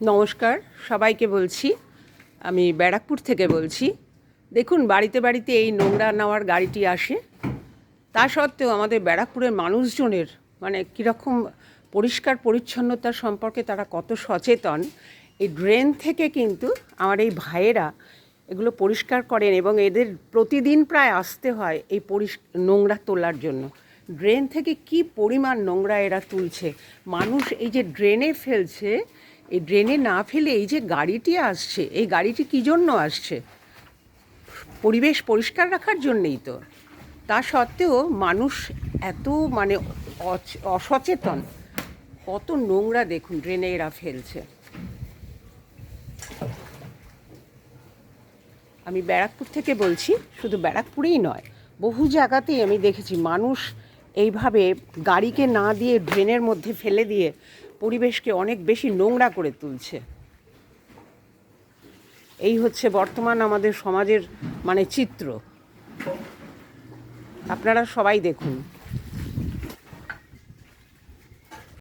নমস্কার, সবাইকে বলছি। আমি ব্যারাকপুর থেকে বলছি। দেখুন, বাড়িতে বাড়িতে এই নোংরা নেওয়ার গাড়িটি আসে। তা সত্ত্বেও আমাদের ব্যারাকপুরের মানুষজনের কীরকম পরিষ্কার পরিচ্ছন্নতা সম্পর্কে তারা কত সচেতন। এই ড্রেন থেকে কিন্তু আমার এই ভাইয়েরা এগুলো পরিষ্কার করেন এবং এদের প্রতিদিন প্রায় আসতে হয় এই নোংরা তোলার জন্য। ড্রেন থেকে কি পরিমাণ নোংরা এরা তুলছে, মানুষ এই যে ড্রেনে ফেলছে, এই ড্রেনে না ফেলে এই যে গাড়িটি আসছে, এই গাড়িটি কী জন্য আসছে? পরিবেশ পরিষ্কার রাখার জন্যেই তো। তা সত্ত্বেও মানুষ এত অসচেতন। কত নোংরা দেখুন ড্রেনে এরা ফেলছে। আমি ব্যারাকপুর থেকে বলছি, শুধু ব্যারাকপুরেই নয়, বহু জায়গাতেই আমি দেখেছি মানুষ এইভাবে গাড়িকে না দিয়ে ড্রেনের মধ্যে ফেলে দিয়ে পরিবেশকে অনেক বেশি নোংরা করে তুলছে। এই হচ্ছে বর্তমান আমাদের সমাজের চিত্র। আপনারা সবাই দেখুন।